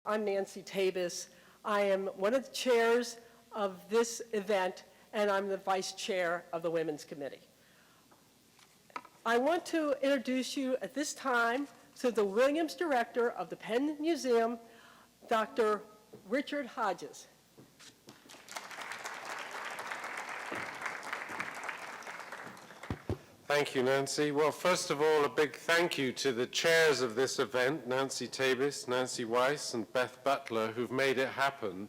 I'm Nancy Tabis. I am one of the chairs of this event, and I'm the vice chair of the Women's Committee. I want to introduce you at this time to the Williams Director of the Penn Museum, Dr. Richard Hodges. Thank you, Nancy. Well, first of all, a big thank you to the chairs of this event, Nancy Tabis, Nancy Weiss, and Beth Butler, who've made it happen.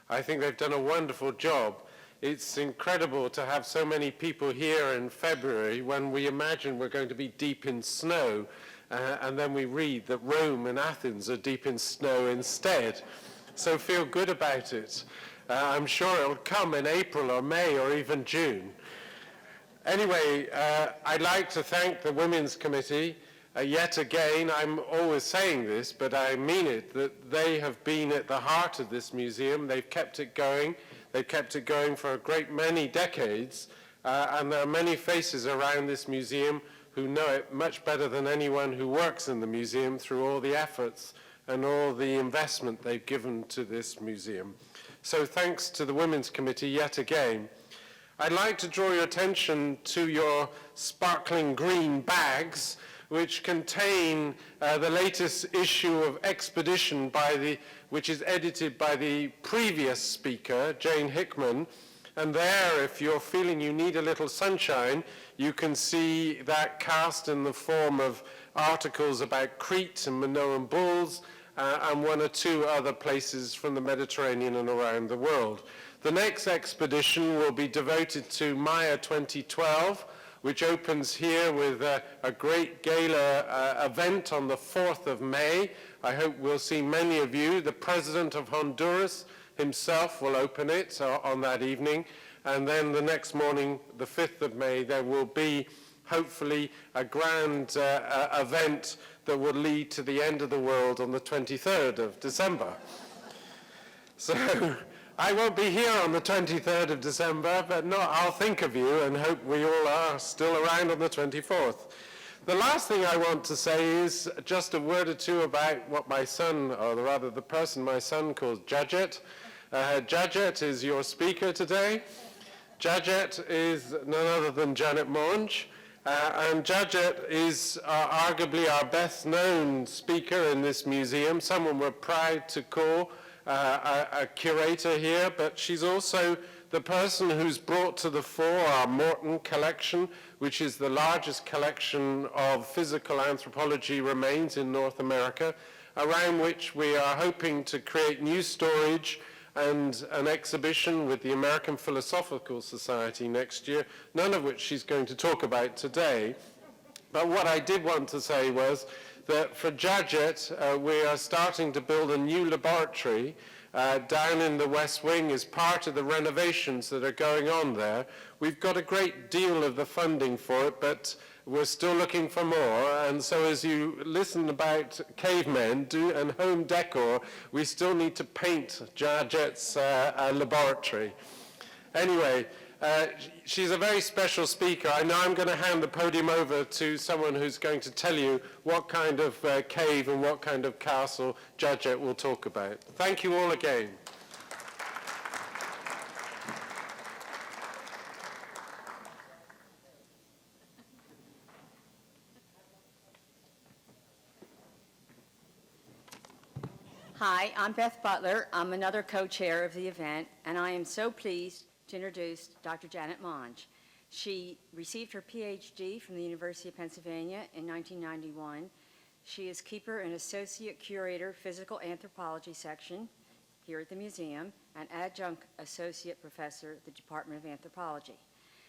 I think they've done a wonderful job. It's incredible to have so many people here in February when we imagine we're going to be deep in snow, and then we read that Rome and Athens are deep in snow instead. So feel good about it. I'm sure it'll come in April or May or even June. Anyway, I'd like to thank the Women's Committee yet again. I'm always saying this, but I mean it, that they have been at the heart of this museum. They've kept it going. They've kept it going for a great many decades, and there are many faces around this museum who know it much better than anyone who works in the museum through all the efforts and all the investment they've given to this museum. So thanks to the Women's Committee yet again. I'd like to draw your attention to your sparkling green bags, which contain the latest issue of Expedition, which is edited by the previous speaker, Jane Hickman. And there, if you're feeling you need a little sunshine, you can see that cast in the form of articles about Crete and Minoan bulls, and one or two other places from the Mediterranean and around the world. The next expedition will be devoted to Maya 2012, which opens here with a great gala event on the 4th of May. I hope we'll see many of you. The President of Honduras himself will open it on that evening. And then the next morning, the 5th of May, there will be hopefully a grand event that will lead to the end of the world on the 23rd of December. So I won't be here on the 23rd of December, but no, I'll think of you and hope we all are still around on the 24th. The last thing I want to say is just a word or two about what my son, or rather the person my son calls Jajet. Jajet is your speaker today. Jajet is none other than Janet Monge. And Jajet is arguably our best known speaker in this museum, someone we're proud to call a curator here, but she's also the person who's brought to the fore our Morton collection, which is the largest collection of physical anthropology remains in North America, around which we are hoping to create new storage and an exhibition with the American Philosophical Society next year, none of which she's going to talk about today. But what I did want to say was that for Jajet, we are starting to build a new laboratory down in the West Wing as part of the renovations that are going on there. We've got a great deal of the funding for it, but we're still looking for more. And so as you listen about cavemen and home decor, we still need to paint Jajet's laboratory. Anyway, she's a very special speaker. I know I'm going to hand the podium over to someone who's going to tell you what kind of cave and what kind of castle Jajet will talk about. Thank you all again. Hi, I'm Beth Butler. I'm another co-chair of the event, and I am so pleased to introduce Dr. Janet Monge. She received her PhD from the University of Pennsylvania in 1991. She is Keeper and Associate Curator, Physical Anthropology Section here at the museum, and Adjunct Associate Professor at the Department of Anthropology.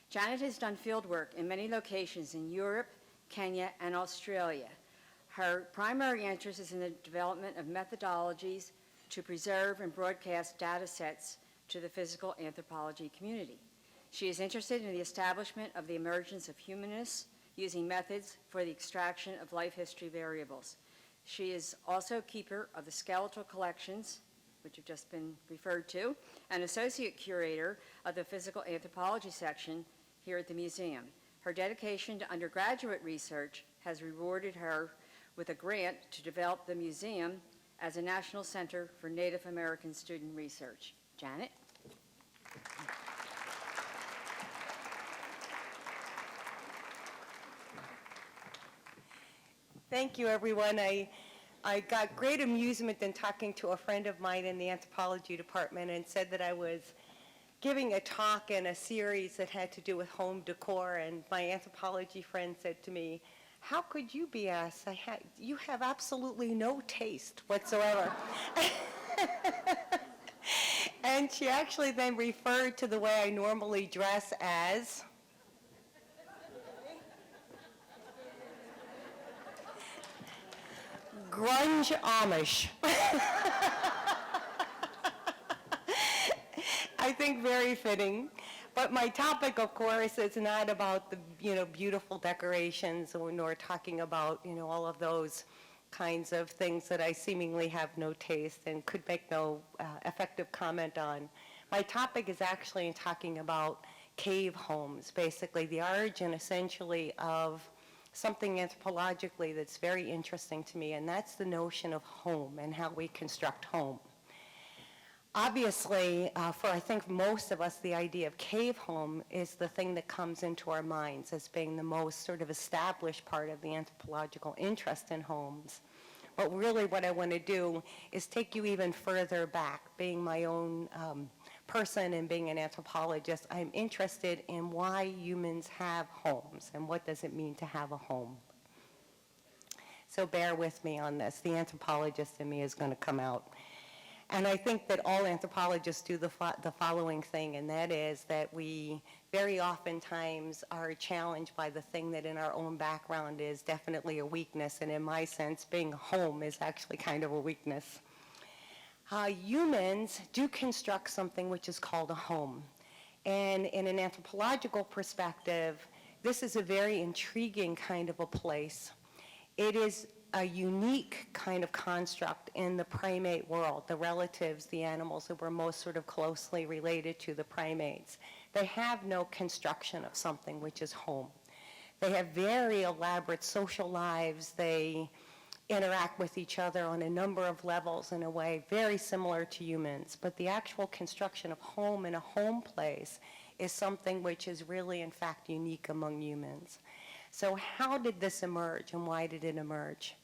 Janet has done field work in many locations in Europe, Kenya, and Australia. Her primary interest is in the development of methodologies to preserve and broadcast data sets to the physical anthropology community. She is interested in the establishment of the emergence of humanists using methods for the extraction of life history variables. She is also keeper of the skeletal collections, which have just been referred to, and associate curator of the physical anthropology section here at the museum. Her dedication to undergraduate research has rewarded her with a grant to develop the museum as a National Center for Native American Student Research. Janet? Thank you, everyone. I got great amusement in talking to a friend of mine in the anthropology department and said that I was giving a talk in a series that had to do with home decor, and my anthropology friend said to me, "How could you be asked? You have absolutely no taste whatsoever." And she actually then referred to the way I normally dress as grunge Amish. I think very fitting. But my topic, of course, is not about the beautiful decorations, nor talking about all of those kinds of things that I seemingly have no taste and could make no effective comment on. My topic is actually in talking about cave homes, basically the origin essentially of something anthropologically that's very interesting to me, and that's the notion of home and how we construct home. Obviously, for I think most of us, the idea of cave home is the thing that comes into our minds as being the most sort of established part of the anthropological interest in homes. But really what I want to do is take you even further back. Being my own person and being an anthropologist, I'm interested in why humans have homes and what does it mean to have a home. So bear with me on this. The anthropologist in me is going to come out. And I think that all anthropologists do the following thing, and that is that we very oftentimes are challenged by the thing that in our own background is definitely a weakness, and in my sense, being home is actually kind of a weakness. Humans do construct something which is called a home. And in an anthropological perspective, this is a very intriguing kind of a place. It is a unique kind of construct in the primate world, the relatives, the animals that were most sort of closely related to the primates. They have no construction of something which is home. They have very elaborate social lives. They interact with each other on a number of levels in a way very similar to humans. But the actual construction of home in a home place is something which is really, in fact, unique among humans. So how did this emerge, and why did it emerge?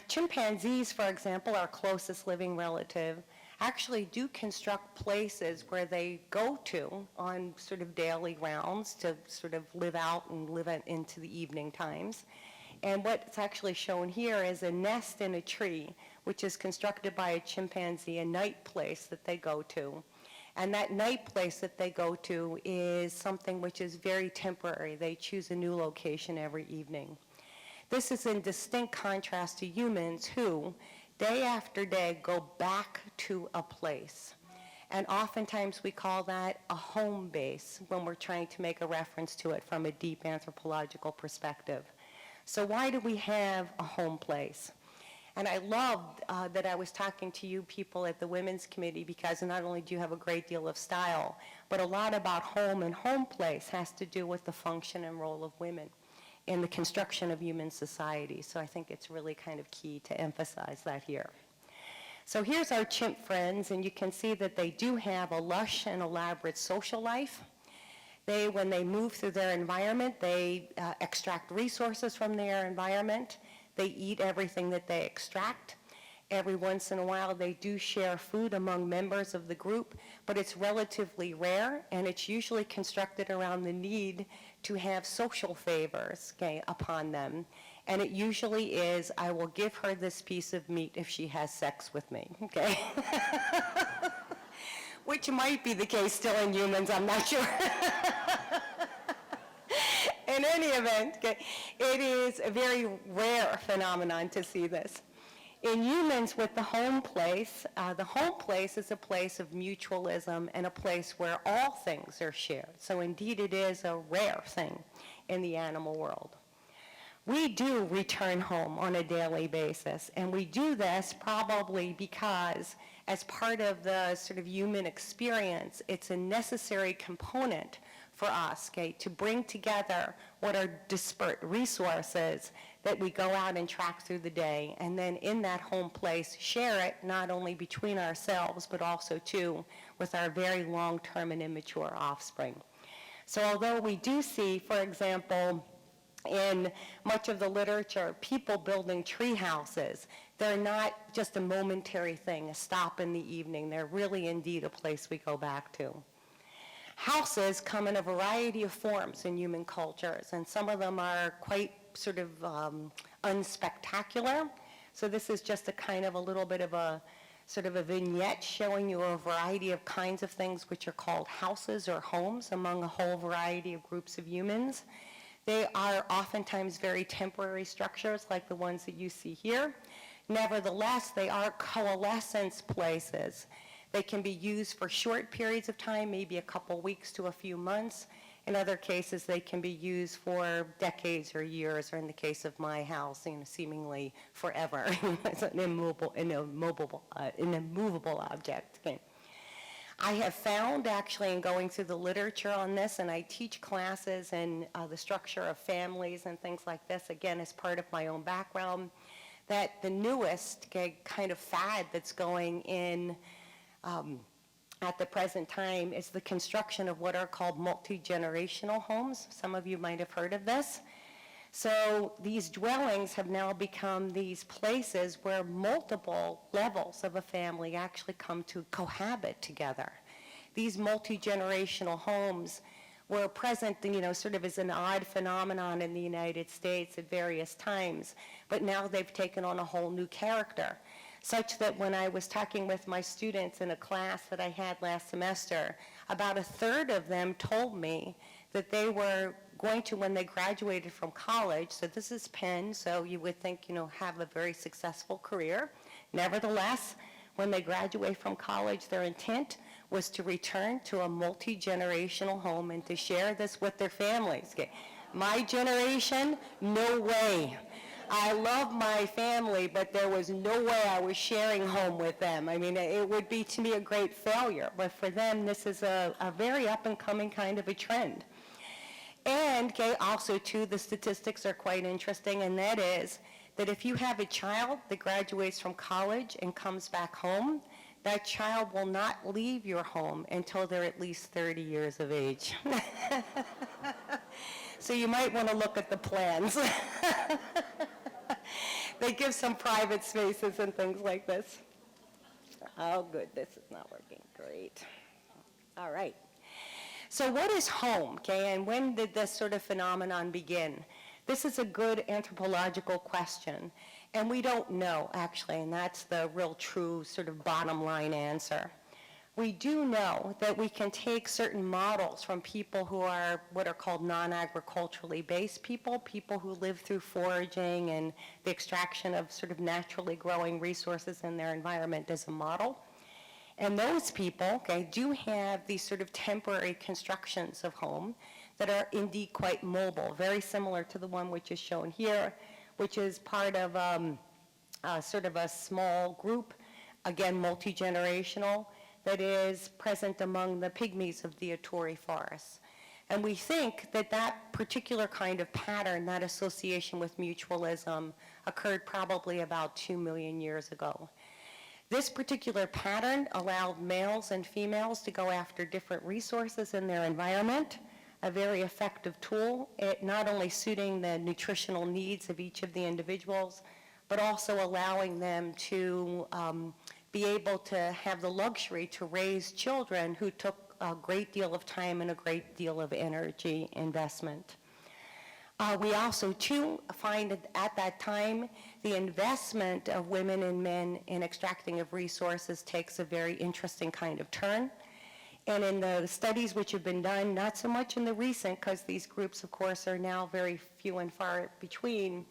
Chimpanzees, for example, our closest living relative, actually do construct places where they go to on sort of daily rounds to sort of live out and live into the evening times. And what's actually shown here is a nest in a tree, which is constructed by a chimpanzee, a night place that they go to. And that night place that they go to is something which is very temporary. They choose a new location every evening. This is in distinct contrast to humans who, day after day, go back to a place. And oftentimes we call that a home base when we're trying to make a reference to it from a deep anthropological perspective. So why do we have a home place? And I loved that I was talking to you people at the Women's Committee, because not only do you have a great deal of style, but a lot about home and home place has to do with the function and role of women in the construction of human society. So I think it's really kind of key to emphasize that here. So here's our chimp friends, and you can see that they do have a lush and elaborate social life. When they move through their environment, they extract resources from their environment. They eat everything that they extract. Every once in a while, they do share food among members of the group, but it's relatively rare, and it's usually constructed around the need to have social favors, okay, upon them. And it usually is, I will give her this piece of meat if she has sex with me, okay? Which might be the case still in humans, I'm not sure. In any event, okay, it is a very rare phenomenon to see this. In humans with the home place is a place of mutualism and a place where all things are shared. So indeed it is a rare thing in the animal world. We do return home on a daily basis, and we do this probably because as part of the sort of human experience, it's a necessary component for us, okay, to bring together what are disparate resources that we go out and track through the day, and then in that home place, share it not only between ourselves, but also too with our very long-term and immature offspring. So although we do see, for example, in much of the literature, people building tree houses, they're not just a momentary thing, a stop in the evening. They're really indeed a place we go back to. Houses come in a variety of forms in human cultures, and some of them are quite sort of unspectacular. So this is just a kind of a little bit of a sort of a vignette showing you a variety of kinds of things which are called houses or homes among a whole variety of groups of humans. They are oftentimes very temporary structures like the ones that you see here. Nevertheless, they are coalescence places. They can be used for short periods of time, maybe a couple weeks to a few months. In other cases, they can be used for decades or years, or in the case of my house, seemingly forever. It's an immovable object. Okay. I have found, actually, in going through the literature on this, and I teach classes in the structure of families and things like this, again, as part of my own background, that the newest kind of fad that's going in at the present time is the construction of what are called multi-generational homes. Some of you might have heard of this. So these dwellings have now become these places where multiple levels of a family actually come to cohabit together. These multi-generational homes were present, sort of as an odd phenomenon in the United States at various times, but now they've taken on a whole new character, such that when I was talking with my students in a class that I had last semester, about a third of them told me that they were going to, when they graduated from college, so this is Penn, so you would think, have a very successful career. Nevertheless, when they graduate from college, their intent was to return to a multi-generational home and to share this with their families. Okay. My generation, no way. I love my family, but there was no way I was sharing home with them. I mean, it would be to me a great failure, but for them, this is a very up-and-coming kind of a trend. And also, too, the statistics are quite interesting, and that is that if you have a child that graduates from college and comes back home, that child will not leave your home until they're at least 30 years of age. So you might want to look at the plans. They give some private spaces and things like this. Oh, good, this is not working. Great. All right. So what is home, and when did this sort of phenomenon begin? This is a good anthropological question, and we don't know, actually, and that's the real true sort of bottom line answer. We do know that we can take certain models from people who are what are called non-agriculturally based people who live through foraging and the extraction of sort of naturally growing resources in their environment as a model. And those people, do have these sort of temporary constructions of home that are indeed quite mobile, very similar to the one which is shown here, which is part of sort of a small group, again, multi-generational, that is present among the pygmies of the Ituri forests. And we think that that particular kind of pattern, that association with mutualism, occurred probably about 2 million years ago. This particular pattern allowed males and females to go after different resources in their environment, a very effective tool, not only suiting the nutritional needs of each of the individuals, but also allowing them to be able to have the luxury to raise children who took a great deal of time and a great deal of energy investment. We also, too, find that at that time, the investment of women and men in extracting of resources takes a very interesting kind of turn. And in the studies which have been done, not so much in the recent, because these groups, of course, are now very few and far between,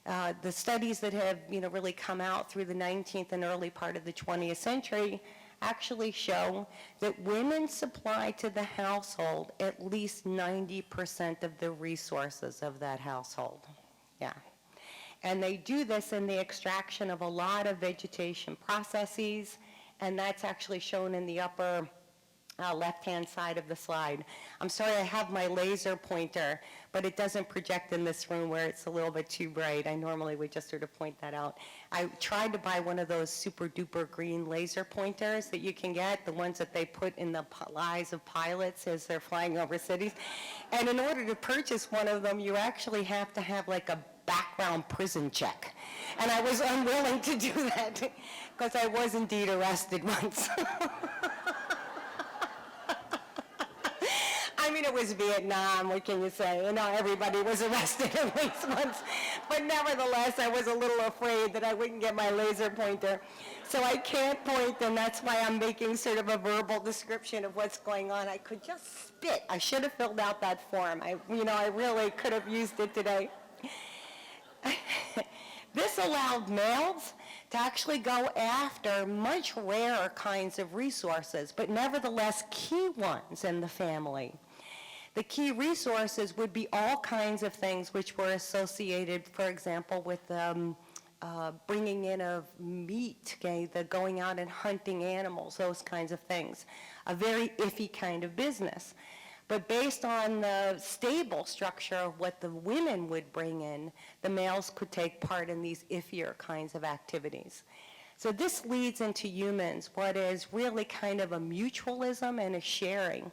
the studies that have really come out through the 19th and early part of the 20th century actually show that women supply to the household at least 90% of the resources of that household. Yeah. And they do this in the extraction of a lot of vegetation processes, and that's actually shown in the upper left-hand side of the slide. I'm sorry, I have my laser pointer, but it doesn't project in this room where it's a little bit too bright. I normally would just sort of point that out. I tried to buy one of those super duper green laser pointers that you can get, the ones that they put in the eyes of pilots as they're flying over cities. And in order to purchase one of them, you actually have to have like a background prison check. And I was unwilling to do that because I was indeed arrested once. I mean, it was Vietnam, what can you say? You know, everybody was arrested at least once. But nevertheless, I was a little afraid that I wouldn't get my laser pointer. So I can't point, and that's why I'm making sort of a verbal description of what's going on. I could just spit. I should have filled out that form. I really could have used it today. This allowed males to actually go after much rarer kinds of resources, but nevertheless key ones in the family. The key resources would be all kinds of things which were associated, for example, with bringing in of meat, okay, the going out and hunting animals, those kinds of things. A very iffy kind of business. But based on the stable structure of what the women would bring in, the males could take part in these iffier kinds of activities. So this leads into humans, what is really kind of a mutualism and a sharing,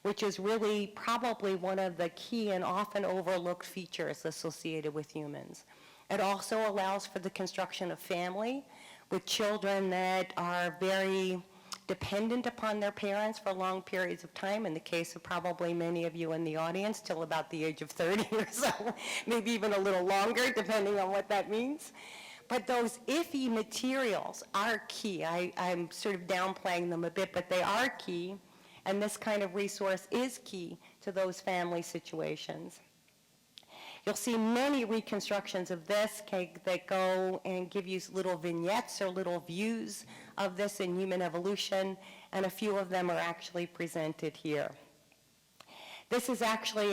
which is really probably one of the key and often overlooked features associated with humans. It also allows for the construction of family with children that are very dependent upon their parents for long periods of time, in the case of probably many of you in the audience, till about the age of 30 or so, maybe even a little longer, depending on what that means. But those iffy materials are key. I'm sort of downplaying them a bit, but they are key, and this kind of resource is key to those family situations. You'll see many reconstructions of this that go and give you little vignettes or little views of this in human evolution, and a few of them are actually presented here. This is actually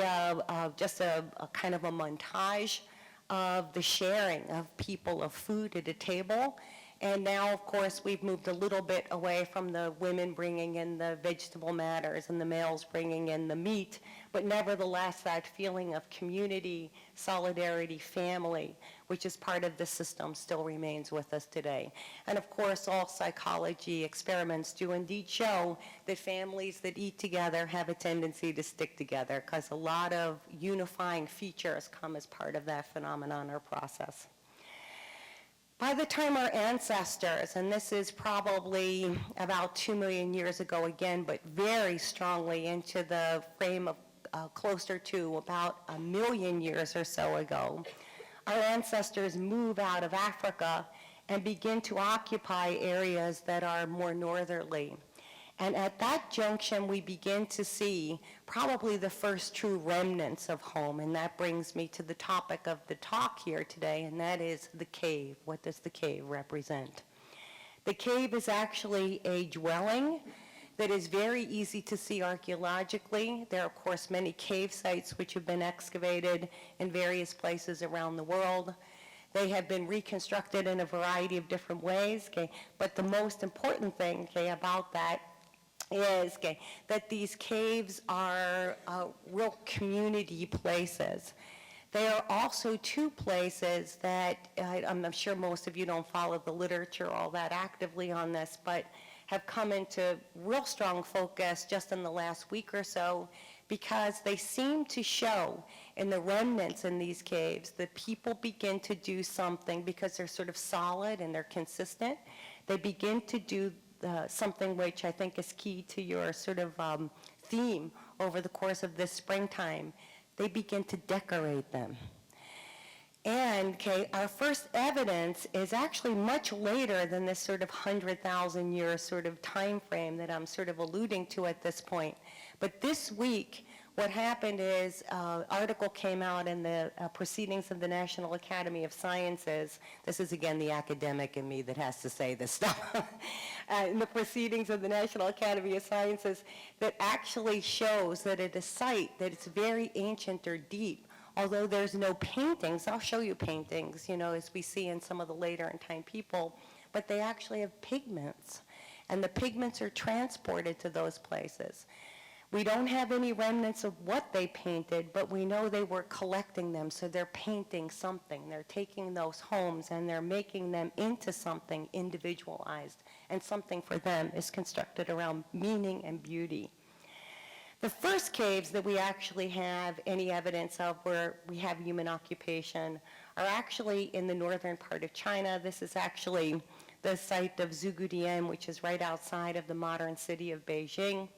just a kind of a montage of the sharing of people of food at a table. And now, of course, we've moved a little bit away from the women bringing in the vegetable matters and the males bringing in the meat, but nevertheless, that feeling of community, solidarity, family, which is part of the system, still remains with us today. And of course, all psychology experiments do indeed show that families that eat together have a tendency to stick together, because a lot of unifying features come as part of that phenomenon or process. By the time our ancestors, and this is probably about 2 million years ago again, but very strongly into the frame of closer to about 1 million years or so ago, our ancestors move out of Africa and begin to occupy areas that are more northerly. And at that junction, we begin to see probably the first true remnants of home. And that brings me to the topic of the talk here today, and that is the cave. What does the cave represent? The cave is actually a dwelling that is very easy to see archaeologically. There are, of course, many cave sites which have been excavated in various places around the world. They have been reconstructed in a variety of different ways, okay? But the most important thing, okay, about that is that these caves are real community places. They are also two places that, I'm sure most of you don't follow the literature all that actively on this, but have come into real strong focus just in the last week or so, because they seem to show in the remnants in these caves that people begin to do something because they're sort of solid and they're consistent. They begin to do something which I think is key to your sort of theme over the course of this springtime. They begin to decorate them. And our first evidence is actually much later than this sort of 100,000 year sort of time frame that I'm sort of alluding to at this point. But this week, what happened is an article came out in the Proceedings of the National Academy of Sciences. This is, again, the academic in me that has to say this stuff. In the Proceedings of the National Academy of Sciences, that actually shows that at a site that it's very ancient or deep, although there's no paintings. I'll show you paintings, as we see in some of the later in time people, but they actually have pigments. and the pigments are transported to those places. We don't have any remnants of what they painted, but we know they were collecting them, so they're painting something. They're taking those homes and they're making them into something individualized, and something for them is constructed around meaning and beauty. The first caves that we actually have any evidence of where we have human occupation are actually in the northern part of China. This is actually the site of Zhugudian, which is right outside of the modern city of Beijing.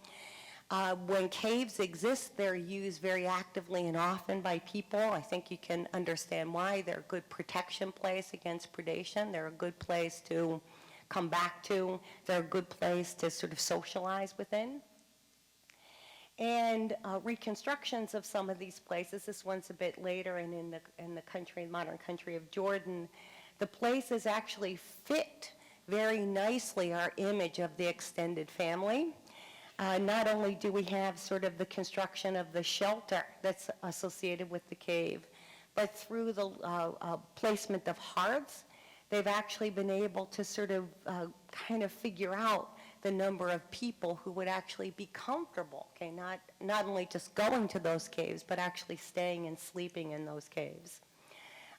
When caves exist, they're used very actively and often by people. I think you can understand why. They're a good protection place against predation. They're a good place to come back to. They're a good place to sort of socialize within. And reconstructions of some of these places, this one's a bit later and in the country, modern country of Jordan, the places actually fit very nicely our image of the extended family. Not only do we have sort of the construction of the shelter that's associated with the cave, but through the placement of hearths, they've actually been able to sort of kind of figure out the number of people who would actually be comfortable, okay, not only just going to those caves, but actually staying and sleeping in those caves.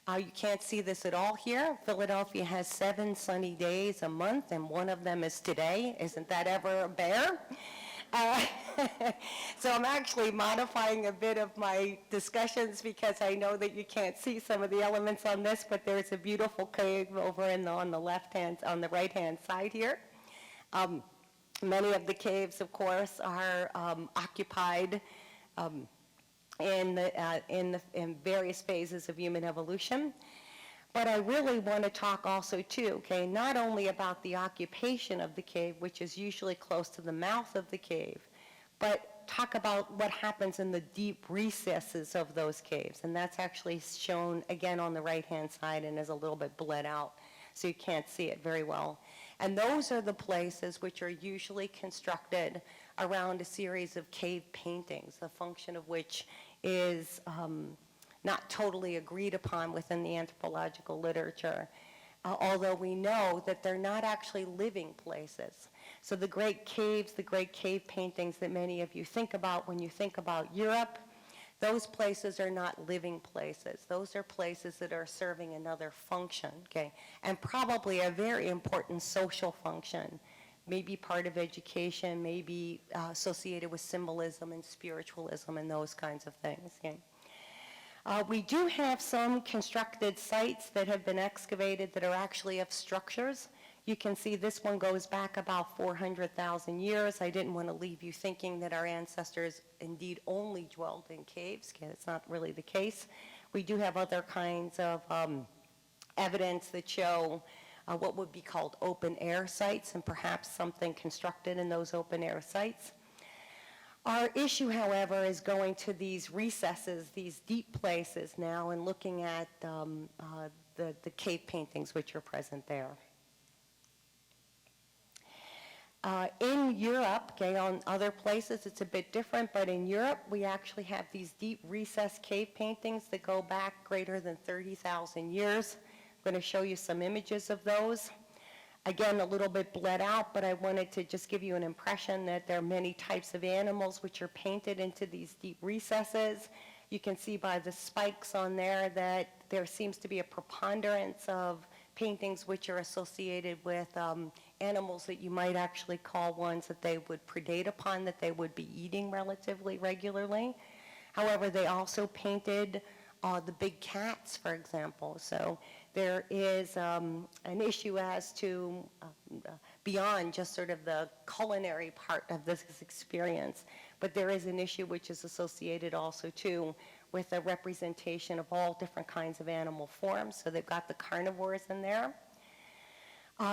You can't see this at all here. Philadelphia has 7 sunny days a month, and one of them is today. Isn't that ever a bear? So I'm actually modifying a bit of my discussions because I know that you can't see some of the elements on this, but there's a beautiful cave over on the right-hand side here. Many of the caves, of course, are occupied in various phases of human evolution. But I really want to talk also too, okay, not only about the occupation of the cave, which is usually close to the mouth of the cave, but talk about what happens in the deep recesses of those caves. And that's actually shown again on the right-hand side and is a little bit bled out, so you can't see it very well. And those are the places which are usually constructed around a series of cave paintings, the function of which is not totally agreed upon within the anthropological literature, although we know that they're not actually living places. So the great caves, the great cave paintings that many of you think about when you think about Europe, those places are not living places. Those are places that are serving another function, okay? And probably a very important social function, maybe part of education, maybe associated with symbolism and spiritualism and those kinds of things, okay? We do have some constructed sites that have been excavated that are actually of structures. You can see this one goes back about 400,000 years. I didn't want to leave you thinking that our ancestors indeed only dwelled in caves. Okay, that's not really the case. We do have other kinds of evidence that show what would be called open air sites and perhaps something constructed in those open air sites. Our issue, however, is going to these recesses, these deep places now, and looking at the cave paintings which are present there. In Europe, okay, on other places it's a bit different, but in Europe we actually have these deep recessed cave paintings that go back greater than 30,000 years. I'm going to show you some images of those. Again, a little bit bled out, but I wanted to just give you an impression that there are many types of animals which are painted into these deep recesses. You can see by the spikes on there that there seems to be a preponderance of paintings which are associated with animals that you might actually call ones that they would predate upon, that they would be eating relatively regularly. However, they also painted the big cats, for example. So there is an issue as to, beyond just sort of the culinary part of this experience, but there is an issue which is associated also too with a representation of all different kinds of animal forms. So they've got the carnivores in there.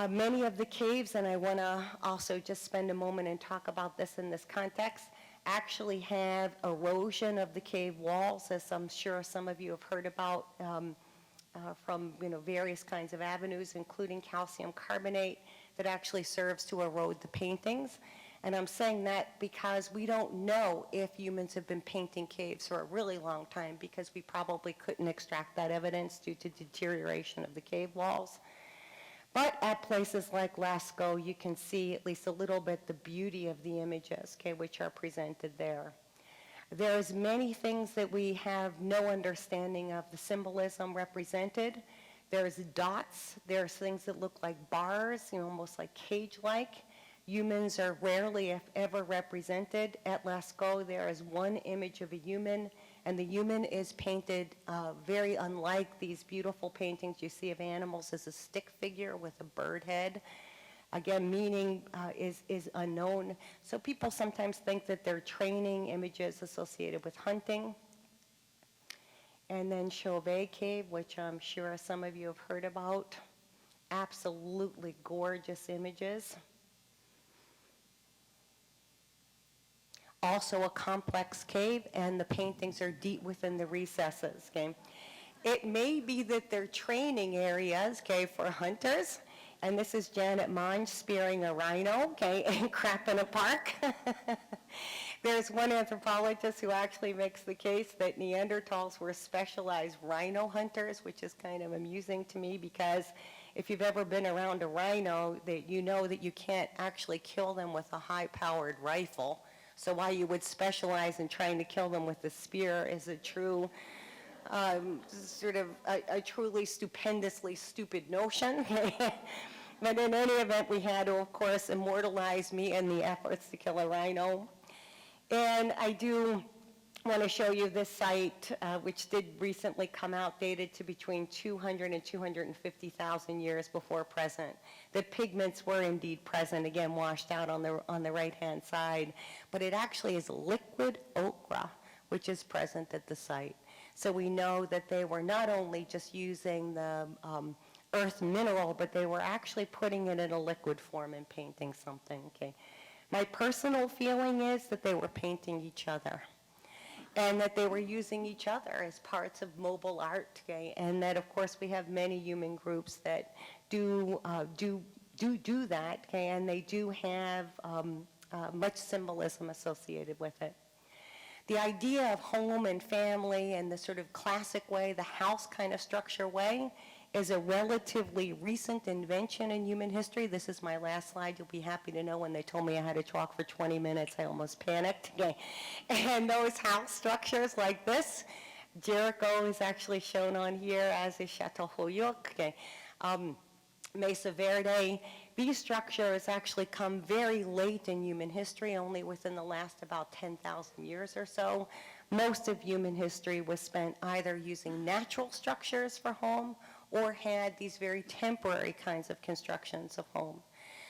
Many of the caves, and I want to also just spend a moment and talk about this in this context, actually have erosion of the cave walls, as I'm sure some of you have heard about from various kinds of avenues, including calcium carbonate, that actually serves to erode the paintings. And I'm saying that because we don't know if humans have been painting caves for a really long time, because we probably couldn't extract that evidence due to deterioration of the cave walls. But at places like Lascaux, you can see at least a little bit the beauty of the images, okay, which are presented there. There's many things that we have no understanding of the symbolism represented. There's dots, there's things that look like bars, almost like cage-like. Humans are rarely, if ever, represented. At Lascaux, there is one image of a human, and the human is painted very unlike these beautiful paintings you see of animals as a stick figure with a bird head. Again, meaning is unknown. So people sometimes think that they're training images associated with hunting. And then Chauvet Cave, which I'm sure some of you have heard about. Absolutely gorgeous images. Also a complex cave, and the paintings are deep within the recesses, okay? It may be that they're training areas, okay, for hunters, and this is Janet Monge spearing a rhino, okay, in Crappena Park. There's one anthropologist who actually makes the case that Neanderthals were specialized rhino hunters, which is kind of amusing to me because if you've ever been around a rhino, that you know that you can't actually kill them with a high-powered rifle. So why you would specialize in trying to kill them with a spear is a true, sort of a truly stupendously stupid notion. But in any event, we had to, of course, immortalize me in the efforts to kill a rhino. And I do want to show you this site, which did recently come out, dated to between 200 and 250,000 years before present. The pigments were indeed present, again, washed out on the right-hand side, but it actually is liquid ochre, which is present at the site. So we know that they were not only just using the earth mineral, but they were actually putting it in a liquid form and painting something, okay? My personal feeling is that they were painting each other, and that they were using each other as parts of mobile art, okay? And that, of course, we have many human groups that do that, okay? And they do have much symbolism associated with it. The idea of home and family and the sort of classic way, the house kind of structure way, is a relatively recent invention in human history. This is my last slide. You'll be happy to know when they told me I had to talk for 20 minutes, I almost panicked. Okay. And those house structures like this, Jericho is actually shown on here, as is Chateau Holyoke. Okay. Mesa Verde. These structures actually come very late in human history, only within the last about 10,000 years or so. Most of human history was spent either using natural structures for home or had these very temporary kinds of constructions of home.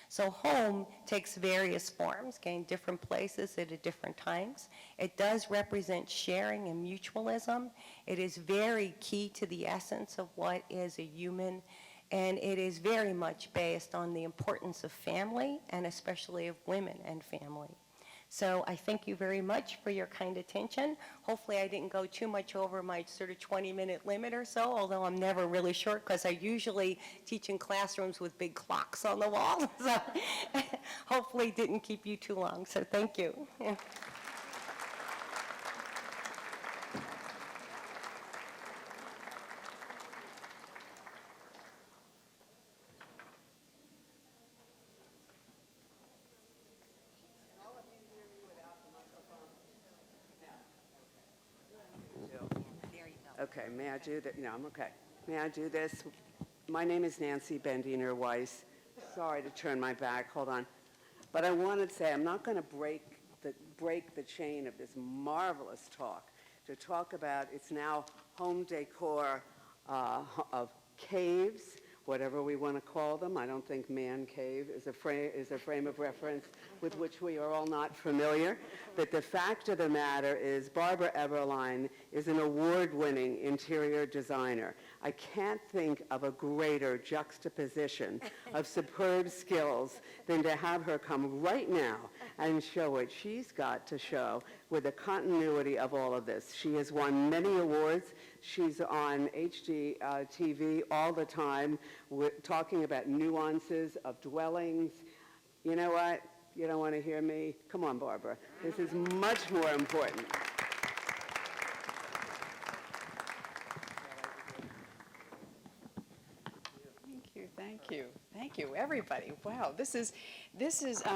So home takes various forms, okay, in different places at different times. It does represent sharing and mutualism. It is very key to the essence of what is a human, and it is very much based on the importance of family, and especially of women and family. So I thank you very much for your kind attention. Hopefully I didn't go too much over my sort of 20-minute limit or so, although I'm never really short because I usually teach in classrooms with big clocks on the wall. So hopefully didn't keep you too long. So thank you. Yeah. Okay, may I do that? No, I'm okay. May I do this? My name is Nancy Bendiner Weiss. Sorry to turn my back, hold on. But I wanted to say I'm not going to break the chain of this marvelous talk to talk about it's now home decor of caves, whatever we want to call them. I don't think man cave is a frame of reference with which we are all not familiar. But the fact of the matter is Barbara Eberlein is an award-winning interior designer. I can't think of a greater juxtaposition of superb skills than to have her come right now and show what she's got to show with the continuity of all of this. She has won many awards. She's on HGTV all the time talking about nuances of dwellings. You know what? You don't want to hear me? Come on, Barbara. This is much more important. Thank you, everybody. Wow, this is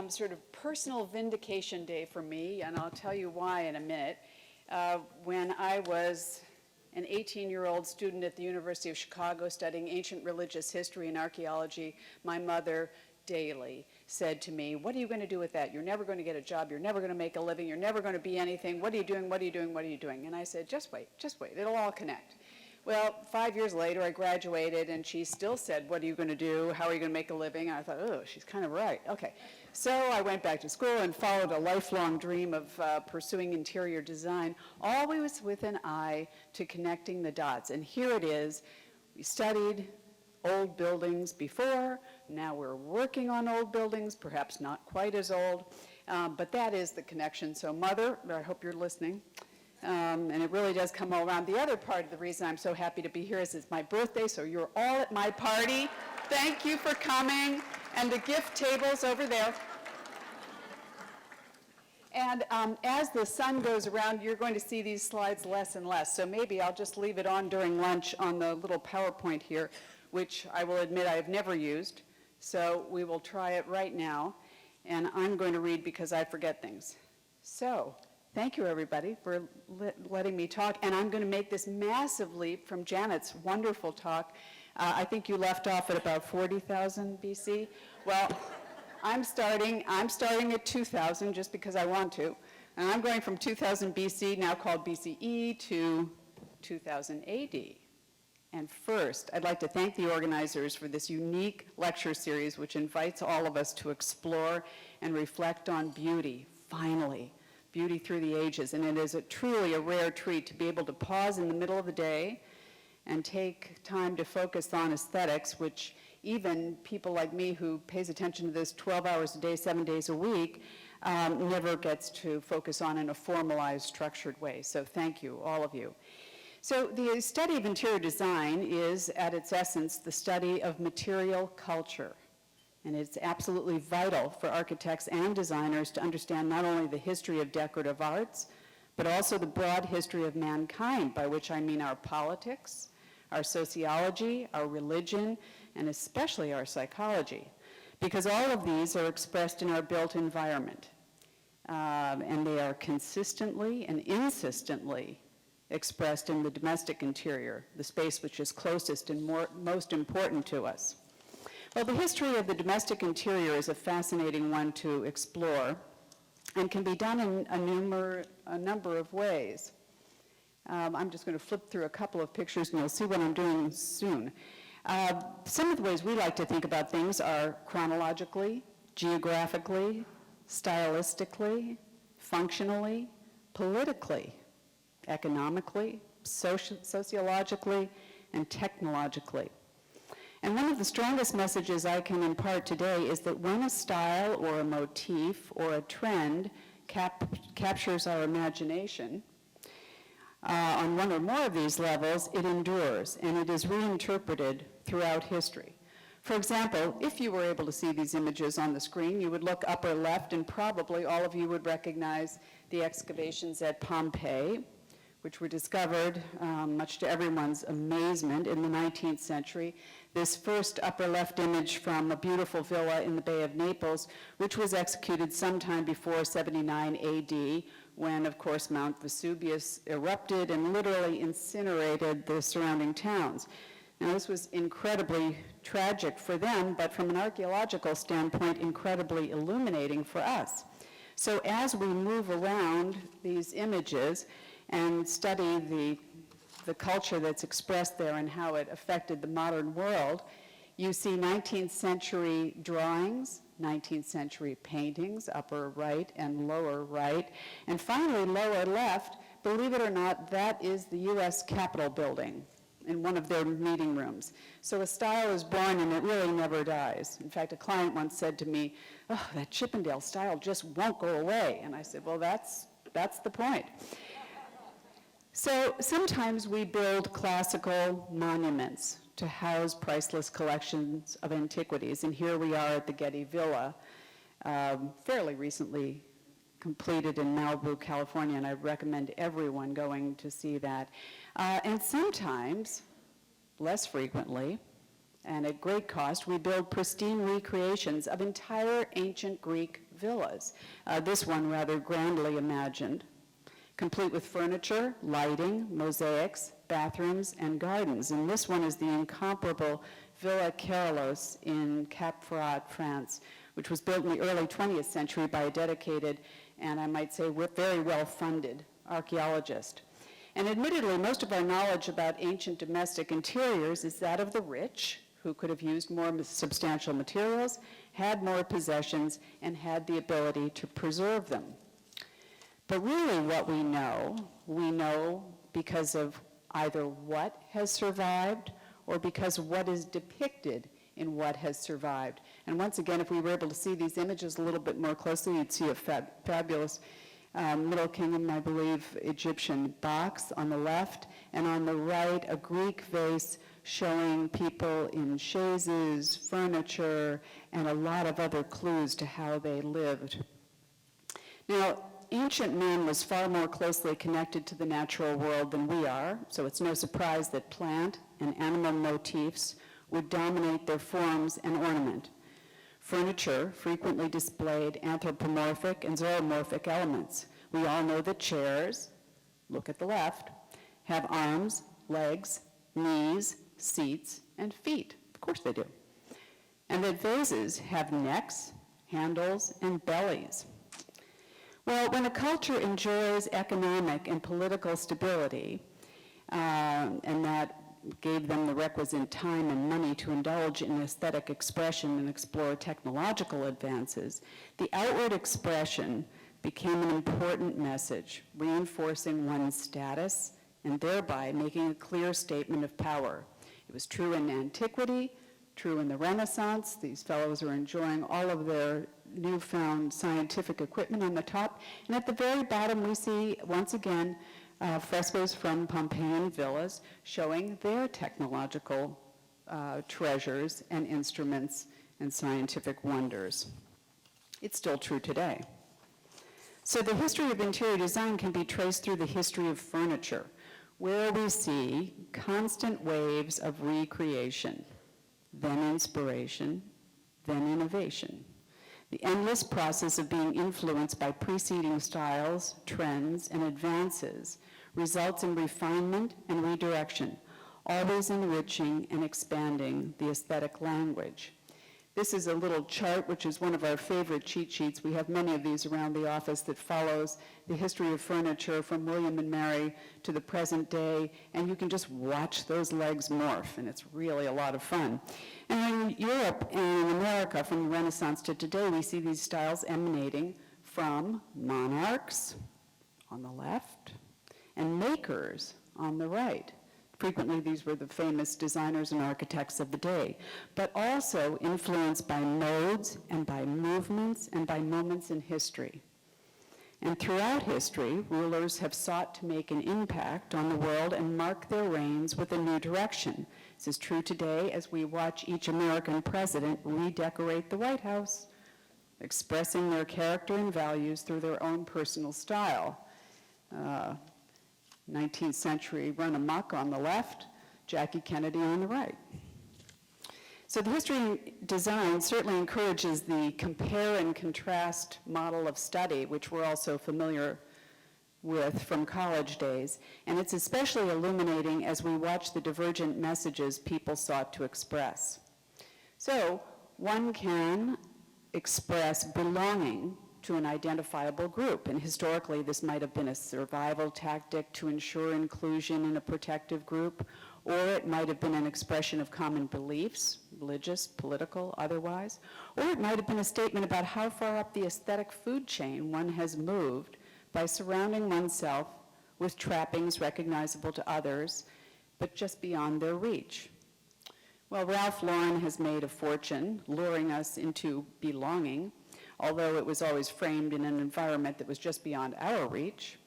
sort of personal vindication day for me, and I'll tell you why in a minute. When I was an 18-year-old student at the University of Chicago studying ancient religious history and archaeology, my mother daily said to me, "What are you going to do with that? You're never going to get a job. You're never going to make a living. You're never going to be anything. What are you doing? What are you doing? What are you doing?" And I said, just wait. It'll all connect. Well, 5 years later, I graduated, and she still said, "What are you going to do? How are you going to make a living?" And I thought, oh, she's kind of right. Okay. So I went back to school and followed a lifelong dream of pursuing interior design, always with an eye to connecting the dots. And here it is. We studied old buildings before. Now we're working on old buildings, perhaps not quite as old, but that is the connection. So Mother, I hope you're listening. And it really does come all around. The other part of the reason I'm so happy to be here is it's my birthday, so you're all at my party. Thank you for coming. And the gift table's over there. And as the sun goes around, you're going to see these slides less and less. So maybe I'll just leave it on during lunch on the little PowerPoint here, which I will admit I have never used. So we will try it right now. And I'm going to read because I forget things. So thank you, everybody, for letting me talk. And I'm going to make this massive leap from Janet's wonderful talk. I think you left off at about 40,000 BC. Well, I'm starting at 2000 just because I want to. And I'm going from 2000 BC, now called BCE, to 2000 AD. And first, I'd like to thank the organizers for this unique lecture series, which invites all of us to explore and reflect on beauty, finally. Beauty through the ages, and it is truly a rare treat to be able to pause in the middle of the day and take time to focus on aesthetics, which even people like me who pays attention to this 12 hours a day, 7 days a week, never gets to focus on in a formalized, structured way. So thank you, all of you. So the study of interior design is, at its essence, the study of material culture. And it's absolutely vital for architects and designers to understand not only the history of decorative arts, but also the broad history of mankind, by which I mean our politics, our sociology, our religion, and especially our psychology, because all of these are expressed in our built environment. And they are consistently and insistently expressed in the domestic interior, the space which is closest and most important to us. Well, the history of the domestic interior is a fascinating one to explore and can be done in a number of ways. I'm just going to flip through a couple of pictures and you'll see what I'm doing soon. Some of the ways we like to think about things are chronologically, geographically, stylistically, functionally, politically, economically, sociologically, and technologically. And one of the strongest messages I can impart today is that when a style or a motif or a trend captures our imagination, on one or more of these levels, it endures and it is reinterpreted throughout history. For example, if you were able to see these images on the screen, you would look upper left and probably all of you would recognize the excavations at Pompeii, which were discovered, much to everyone's amazement, in the 19th century. This first upper left image from a beautiful villa in the Bay of Naples, which was executed sometime before 79 AD, when, of course, Mount Vesuvius erupted and literally incinerated the surrounding towns. Now, this was incredibly tragic for them, but from an archaeological standpoint, incredibly illuminating for us. So as we move around these images and study the culture that's expressed there and how it affected the modern world, you see 19th century drawings, 19th century paintings, upper right and lower right, and finally lower left. Believe it or not, that is the U.S. Capitol building in one of their meeting rooms. So a style is born and it really never dies. In fact, a client once said to me, "Oh, that Chippendale style just won't go away." And I said, well, that's the point. So sometimes we build classical monuments to house priceless collections of antiquities. And here we are at the Getty Villa, fairly recently completed in Malibu, California, and I recommend everyone going to see that. And sometimes, less frequently, and at great cost, we build pristine recreations of entire ancient Greek villas. This one rather grandly imagined, complete with furniture, lighting, mosaics, bathrooms, and gardens. And this one is the incomparable Villa Carolus in Cap Ferrat, France, which was built in the early 20th century by a dedicated, and I might say very well-funded archaeologist. And admittedly, most of our knowledge about ancient domestic interiors is that of the rich, who could have used more substantial materials, had more possessions, and had the ability to preserve them. But really what we know because of either what has survived or because of what is depicted in what has survived. And once again, if we were able to see these images a little bit more closely, you'd see a fabulous Middle Kingdom, I believe, Egyptian box on the left, and on the right, a Greek vase showing people in chaises, furniture, and a lot of other clues to how they lived. Now, ancient man was far more closely connected to the natural world than we are, so it's no surprise that plant and animal motifs would dominate their forms and ornament. Furniture frequently displayed anthropomorphic and zoomorphic elements. We all know that chairs, look at the left, have arms, legs, knees, seats, and feet. Of course they do. And that vases have necks, handles, and bellies. Well, when a culture enjoys economic and political stability, and that gave them the requisite time and money to indulge in aesthetic expression and explore technological advances, the outward expression became an important message, reinforcing one's status and thereby making a clear statement of power. It was true in antiquity, true in the Renaissance. These fellows are enjoying all of their newfound scientific equipment on the top. And at the very bottom, we see, once again, frescoes from Pompeian villas showing their technological treasures and instruments and scientific wonders. It's still true today. So the history of interior design can be traced through the history of furniture, where we see constant waves of recreation, then inspiration, then innovation. The endless process of being influenced by preceding styles, trends, and advances results in refinement and redirection, always enriching and expanding the aesthetic language. This is a little chart, which is one of our favorite cheat sheets. We have many of these around the office that follows the history of furniture from William and Mary to the present day, and you can just watch those legs morph, and it's really a lot of fun. And in Europe and in America, from the Renaissance to today, we see these styles emanating from monarchs on the left and makers on the right. Frequently, these were the famous designers and architects of the day, but also influenced by modes and by movements and by moments in history. And throughout history, rulers have sought to make an impact on the world and mark their reigns with a new direction. This is true today as we watch each American president redecorate the White House, expressing their character and values through their own personal style. 19th century run amok on the left, Jackie Kennedy on the right. So the history design certainly encourages the compare and contrast model of study, which we're also familiar with from college days, and it's especially illuminating as we watch the divergent messages people sought to express. So one can express belonging to an identifiable group. And historically, this might have been a survival tactic to ensure inclusion in a protective group, or it might have been an expression of common beliefs, religious, political, otherwise, or it might have been a statement about how far up the aesthetic food chain one has moved by surrounding oneself with trappings recognizable to others, but just beyond their reach. Well, Ralph Lauren has made a fortune luring us into belonging, although it was always framed in an environment that was just beyond our reach.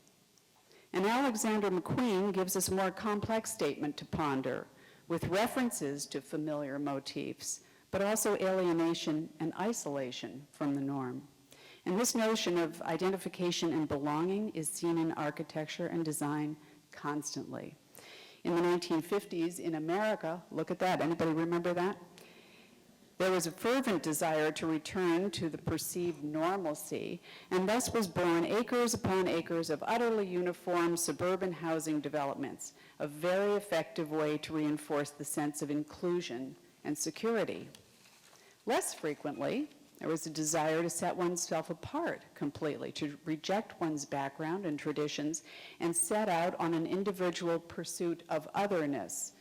And Alexander McQueen gives us a more complex statement to ponder, with references to familiar motifs, but also alienation and isolation from the norm. And this notion of identification and belonging is seen in architecture and design constantly. In the 1950s in America, look at that, anybody remember that? There was a fervent desire to return to the perceived normalcy, and thus was born acres upon acres of utterly uniform suburban housing developments, a very effective way to reinforce the sense of inclusion and security. Less frequently, there was a desire to set oneself apart completely, to reject one's background and traditions, and set out on an individual pursuit of otherness.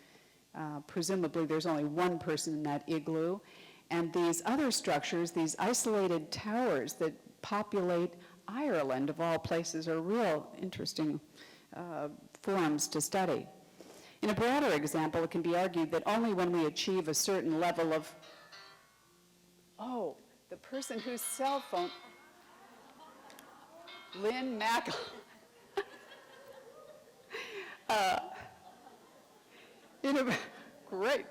Presumably, there's only one person in that igloo, and these other structures, these isolated towers that populate Ireland, of all places, are real interesting forms to study. In a broader example, it can be argued that only when we achieve a certain level of, oh, the person whose cell phone, Lynn Mack. Great.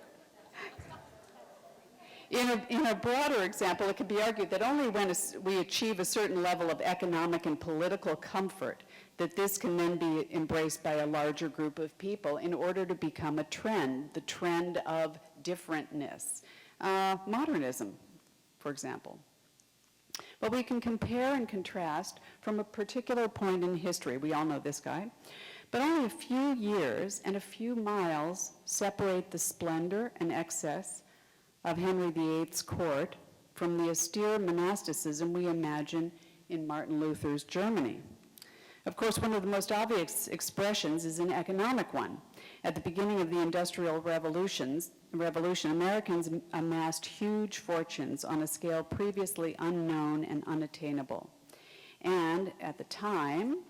In a broader example, it can be argued that only when we achieve a certain level of economic and political comfort, that this can then be embraced by a larger group of people in order to become a trend, the trend of differentness. Modernism, for example. But we can compare and contrast from a particular point in history. We all know this guy. But only a few years and a few miles separate the splendor and excess of Henry VIII's court from the austere monasticism we imagine in Martin Luther's Germany. Of course, one of the most obvious expressions is an economic one. At the beginning of the Industrial Revolution, Americans amassed huge fortunes on a scale previously unknown and unattainable. And at the same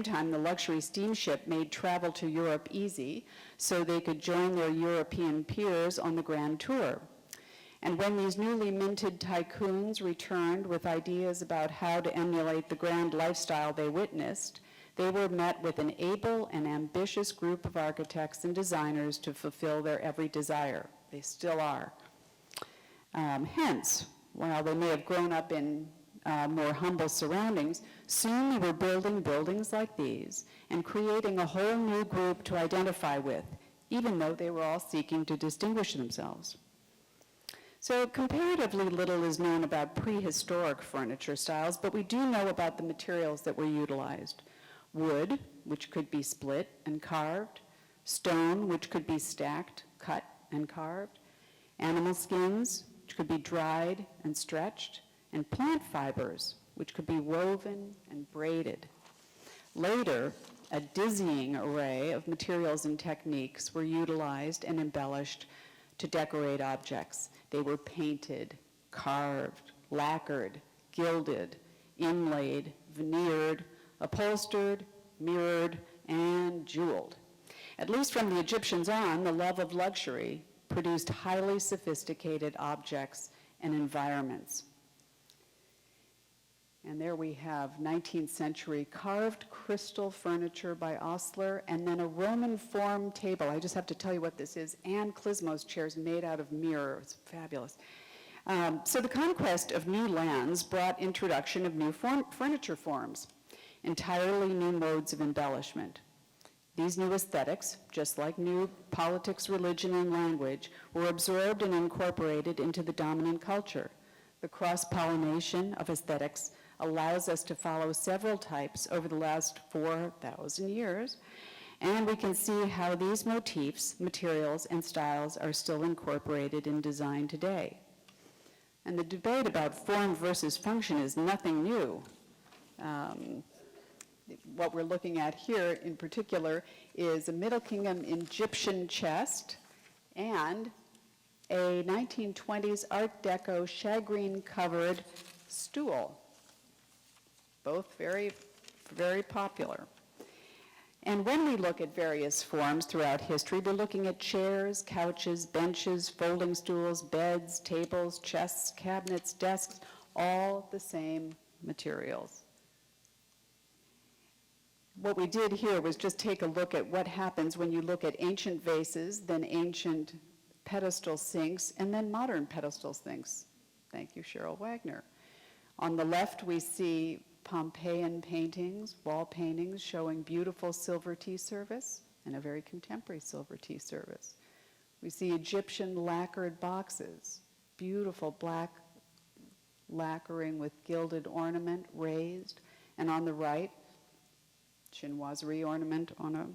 time, the luxury steamship made travel to Europe easy so they could join their European peers on the Grand Tour. And when these newly minted tycoons returned with ideas about how to emulate the grand lifestyle they witnessed, they were met with an able and ambitious group of architects and designers to fulfill their every desire. They still are. Hence, while they may have grown up in more humble surroundings, soon they were building buildings like these and creating a whole new group to identify with, even though they were all seeking to distinguish themselves. So comparatively little is known about prehistoric furniture styles, but we do know about the materials that were utilized. Wood, which could be split and carved, stone, which could be stacked, cut, and carved, animal skins, which could be dried and stretched, and plant fibers, which could be woven and braided. Later, a dizzying array of materials and techniques were utilized and embellished to decorate objects. They were painted, carved, lacquered, gilded, inlaid, veneered, upholstered, mirrored, and jeweled. At least from the Egyptians on, the love of luxury produced highly sophisticated objects and environments. And there we have 19th century carved crystal furniture by Osler, and then a Roman form table. I just have to tell you what this is. Anne Clismo's chairs made out of mirror. It's fabulous. So the conquest of new lands brought introduction of new furniture forms, entirely new modes of embellishment. These new aesthetics, just like new politics, religion, and language, were absorbed and incorporated into the dominant culture. The cross-pollination of aesthetics allows us to follow several types over the last 4,000 years, and we can see how these motifs, materials, and styles are still incorporated in design today. And the debate about form versus function is nothing new. What we're looking at here in particular is a Middle Kingdom Egyptian chest and a 1920s Art Deco shagreen-covered stool. Both very, very popular. And when we look at various forms throughout history, we're looking at chairs, couches, benches, folding stools, beds, tables, chests, cabinets, desks, all the same materials. What we did here was just take a look at what happens when you look at ancient vases, then ancient pedestal sinks, and then modern pedestal sinks. Thank you, Cheryl Wagner. On the left, we see Pompeian paintings, wall paintings showing beautiful silver tea service and a very contemporary silver tea service. We see Egyptian lacquered boxes, beautiful black lacquering with gilded ornament raised, and on the right, chinoiserie ornament on a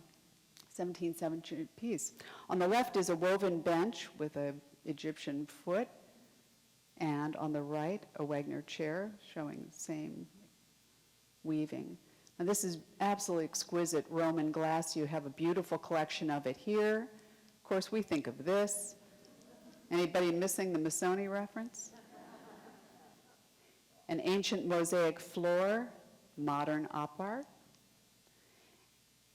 17th century piece. On the left is a woven bench with an Egyptian foot, and on the right, a Wagner chair showing the same weaving. Now this is absolutely exquisite Roman glass. You have a beautiful collection of it here. Of course, we think of this. Anybody missing the Missoni reference? An ancient mosaic floor, modern op art.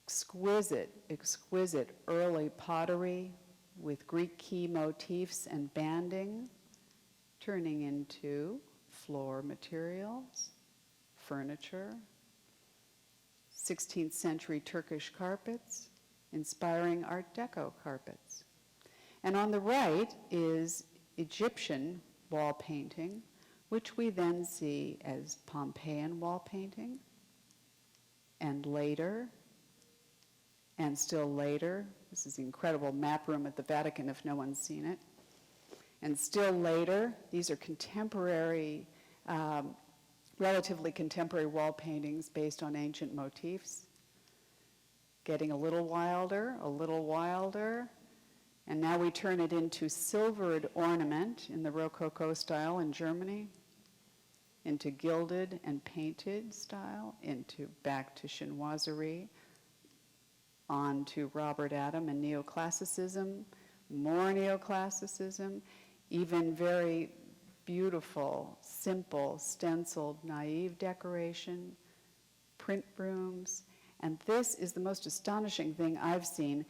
Exquisite, exquisite early pottery with Greek key motifs and banding, turning into floor materials, furniture, 16th century Turkish carpets, inspiring Art Deco carpets. And on the right is Egyptian wall painting, which we then see as Pompeian wall painting, and later, and still later, this is the incredible map room at the Vatican if no one's seen it, and still later, these are contemporary, relatively contemporary wall paintings based on ancient motifs, getting a little wilder, and now we turn it into silvered ornament in the Rococo style in Germany, into gilded and painted style, into back to chinoiserie, on to Robert Adam and neoclassicism, more neoclassicism, even very beautiful, simple, stenciled, naive decoration, print rooms, and this is the most astonishing thing I've seen.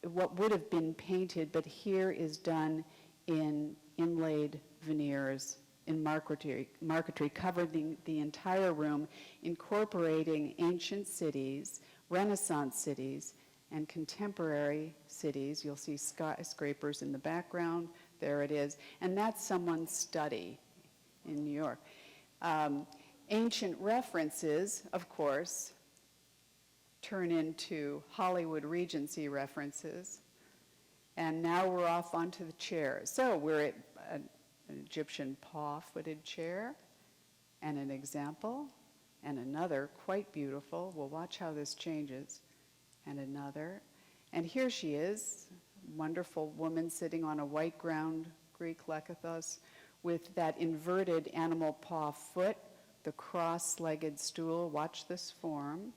What would have been painted, but here is done in inlaid veneers, in marquetry, covering the entire room, incorporating ancient cities, Renaissance cities, and contemporary cities. You'll see skyscrapers in the background. There it is. And that's someone's study in New York. Ancient references, of course, turn into Hollywood Regency references. And now we're off onto the chairs. So we're at an Egyptian paw-footed chair, and an example, and another quite beautiful. We'll watch how this changes. And another. And here she is, wonderful woman sitting on a white ground Greek lekathos with that inverted animal paw foot, the cross-legged stool. Watch this form.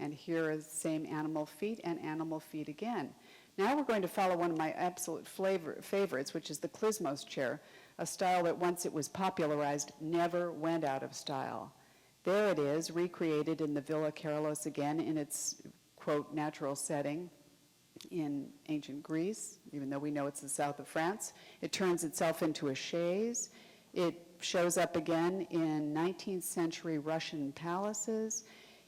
And here are the same animal feet and animal feet again. Now we're going to follow one of my absolute favorites, which is the klezmos chair, a style that once it was popularized never went out of style. There it is, recreated in the Villa Carolus again in its, quote, natural setting in ancient Greece, even though we know it's the south of France. It turns itself into a chaise. It shows up again in 19th century Russian palaces.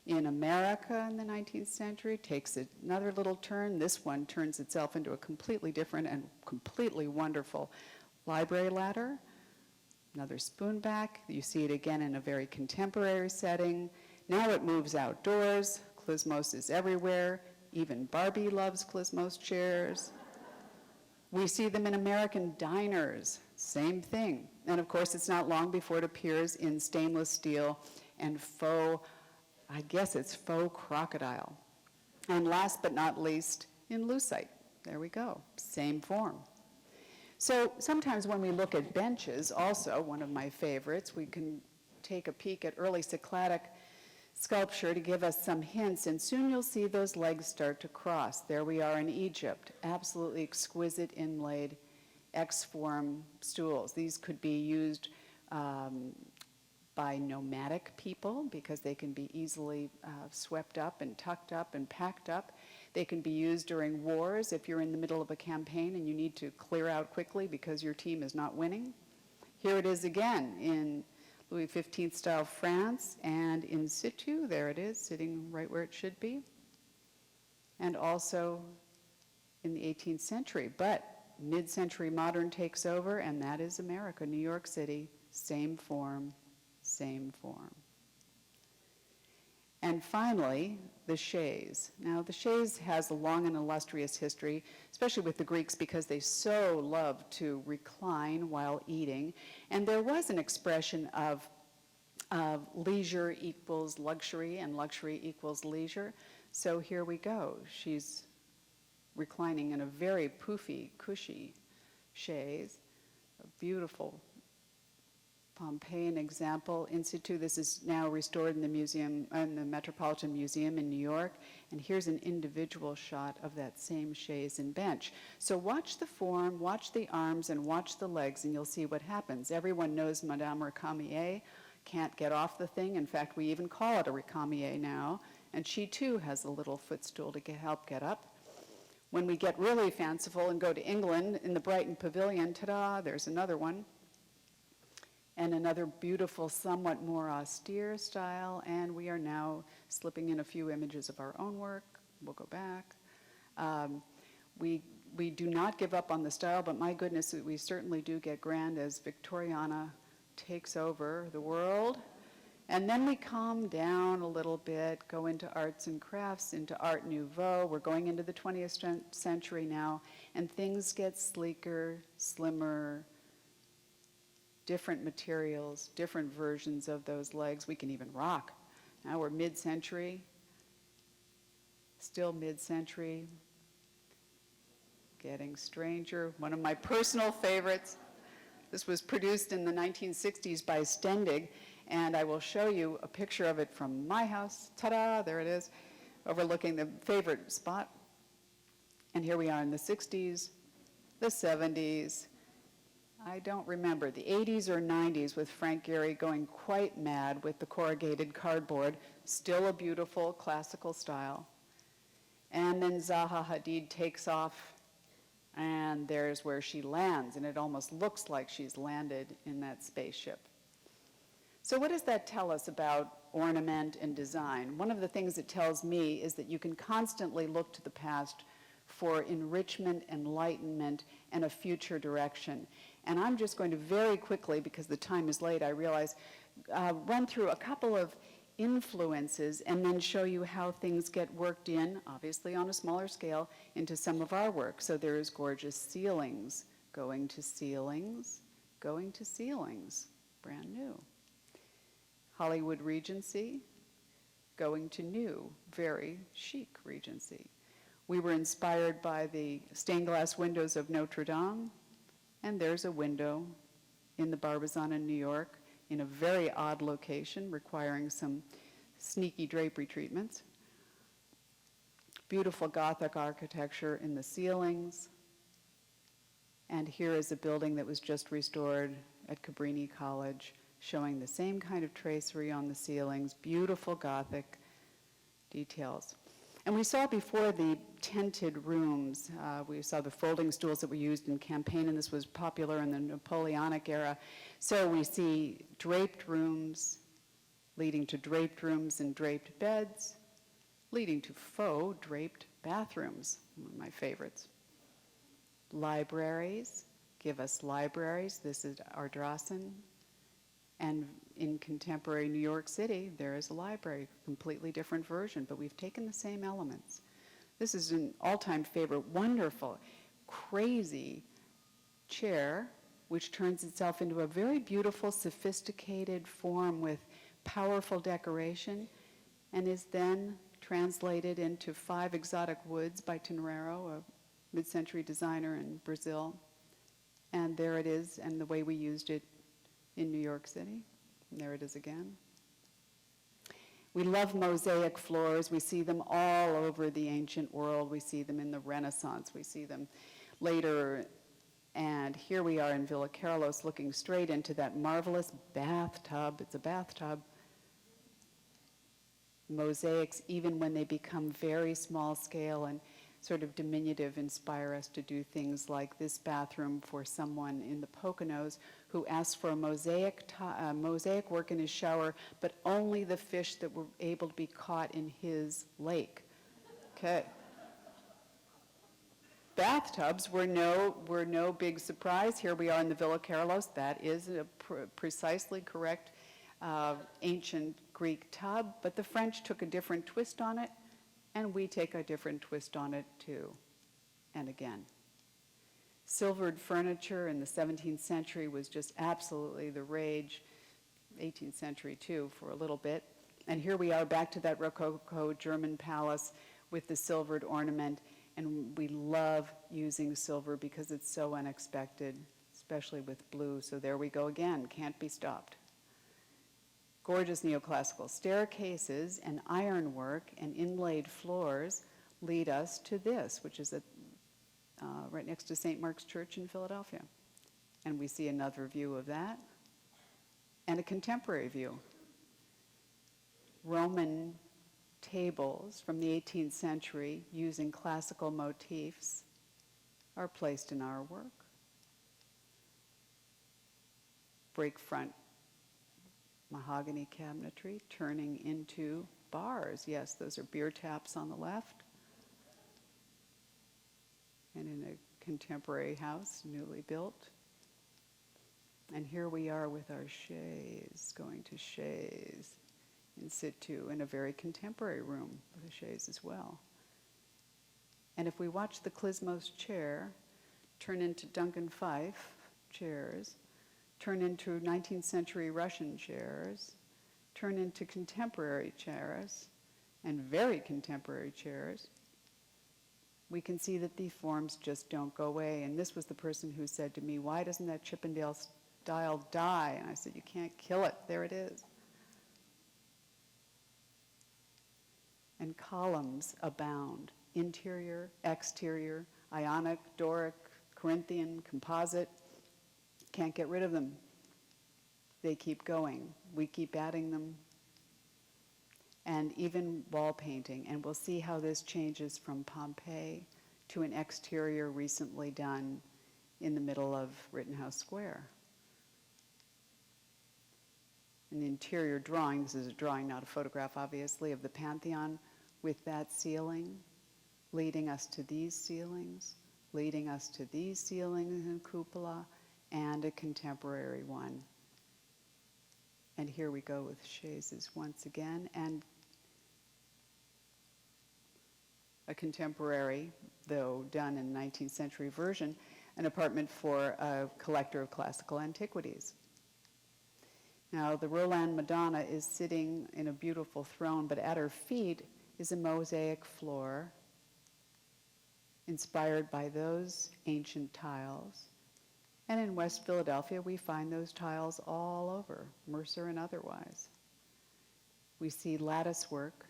In America in the 19th century, takes another little turn. This one turns itself into a completely different and completely wonderful library ladder. Another spoonback. You see it again in a very contemporary setting. Now it moves outdoors. Klezmos is everywhere. Even Barbie loves klezmos chairs. We see them in American diners. Same thing. And of course, it's not long before it appears in stainless steel and faux, I guess it's faux crocodile. And last but not least, in lucite. There we go. Same form. So sometimes when we look at benches, also one of my favorites, we can take a peek at early Cycladic sculpture to give us some hints, and soon you'll see those legs start to cross. There we are in Egypt, absolutely exquisite inlaid X-form stools. These could be used by nomadic people because they can be easily swept up and tucked up and packed up. They can be used during wars if you're in the middle of a campaign and you need to clear out quickly because your team is not winning. Here it is again in Louis XV style France and in situ, there it is, sitting right where it should be. And also in the 18th century, but mid-century modern takes over, and that is America, New York City, same form, same form. And finally, the chaise. Now, the chaise has a long and illustrious history, especially with the Greeks, because they so loved to recline while eating. And there was an expression of leisure equals luxury and luxury equals leisure. So here we go. She's reclining in a very poofy, cushy chaise, a beautiful Pompeian example, in situ. This is now restored in the museum, in the Metropolitan Museum in New York. And here's an individual shot of that same chaise and bench. So watch the form, watch the arms, and watch the legs, and you'll see what happens. Everyone knows Madame Recamier can't get off the thing. In fact, we even call it a Recamier now. And she too has a little footstool to help get up. When we get really fanciful and go to England, in the Brighton Pavilion, ta-da, there's another one. And another beautiful, somewhat more austere style. And we are now slipping in a few images of our own work. We'll go back. We do not give up on the style, but my goodness, we certainly do get grand as Victoriana takes over the world. And then we calm down a little bit, go into arts and crafts, into Art Nouveau. We're going into the 20th century now, and things get sleeker, slimmer, different materials, different versions of those legs. We can even rock. Now we're mid-century, still mid-century, getting stranger. One of my personal favorites. This was produced in the 1960s by Stendig, and I will show you a picture of it from my house. Ta-da, there it is, overlooking the favorite spot. And here we are in the 60s, the 70s, I don't remember, the 80s or 90s with Frank Gehry going quite mad with the corrugated cardboard, still a beautiful classical style. And then Zaha Hadid takes off, and there's where she lands, and it almost looks like she's landed in that spaceship. So what does that tell us about ornament and design? One of the things it tells me is that you can constantly look to the past for enrichment, enlightenment, and a future direction. And I'm just going to very quickly, because the time is late, I realize, run through a couple of influences and then show you how things get worked in, obviously on a smaller scale, into some of our work. So there's gorgeous ceilings, going to ceilings, brand new. Hollywood Regency, going to new, very chic Regency. We were inspired by the stained glass windows of Notre Dame, and there's a window in the Barbizon in New York in a very odd location requiring some sneaky drapery treatments. Beautiful Gothic architecture in the ceilings. And here is a building that was just restored at Cabrini College, showing the same kind of tracery on the ceilings, beautiful Gothic details. And we saw before the tented rooms. We saw the folding stools that were used in campaign, and this was popular in the Napoleonic era. So we see draped rooms leading to draped rooms and draped beds, leading to faux draped bathrooms, one of my favorites. Libraries, give us libraries. This is Ardrossan. And in contemporary New York City, there is a library, completely different version, but we've taken the same elements. This is an all-time favorite, wonderful, crazy chair, which turns itself into a very beautiful, sophisticated form with powerful decoration, and is then translated into 5 exotic woods by Tenreiro, a mid-century designer in Brazil. And there it is, and the way we used it in New York City. And there it is again. We love mosaic floors. We see them all over the ancient world. We see them in the Renaissance. We see them later. And here we are in Villa Carlos looking straight into that marvelous bathtub. It's a bathtub. Mosaics, even when they become very small scale and sort of diminutive, inspire us to do things like this bathroom for someone in the Poconos who asked for a mosaic work in his shower, but only the fish that were able to be caught in his lake. Okay. Bathtubs were no big surprise. Here we are in the Villa Carlos. That is a precisely correct ancient Greek tub, but the French took a different twist on it, and we take a different twist on it too, and again. Silvered furniture in the 17th century was just absolutely the rage, 18th century too, for a little bit. And here we are back to that Rococo German palace with the silvered ornament, and we love using silver because it's so unexpected, especially with blue. So there we go again, can't be stopped. Gorgeous neoclassical staircases and ironwork and inlaid floors lead us to this, which is right next to St. Mark's Church in Philadelphia. And we see another view of that, and a contemporary view. Roman tables from the 18th century using classical motifs are placed in our work. Break front mahogany cabinetry turning into bars. Yes, those are beer taps on the left. And in a contemporary house, newly built. And here we are with our chaise, going to chaise in situ in a very contemporary room with a chaise as well. And if we watch the Klismos chair turn into Duncan Fife chairs, turn into 19th century Russian chairs, turn into contemporary chairs, and very contemporary chairs, we can see that these forms just don't go away. And this was the person who said to me, "Why doesn't that Chippendale style die?" And I said, "You can't kill it. There it is." And columns abound. Interior, exterior, Ionic, Doric, Corinthian, composite. Can't get rid of them. They keep going. We keep adding them. And even wall painting. And we'll see how this changes from Pompeii to an exterior recently done in the middle of Rittenhouse Square. An interior drawing, this is a drawing, not a photograph, obviously, of the Pantheon with that ceiling, leading us to these ceilings, leading us to these ceilings and cupola, and a contemporary one. And here we go with chaises once again, and a contemporary, though done in 19th century version, an apartment for a collector of classical antiquities. Now, the Roland Madonna is sitting in a beautiful throne, but at her feet is a mosaic floor inspired by those ancient tiles. And in West Philadelphia, we find those tiles all over, Mercer and otherwise. We see lattice work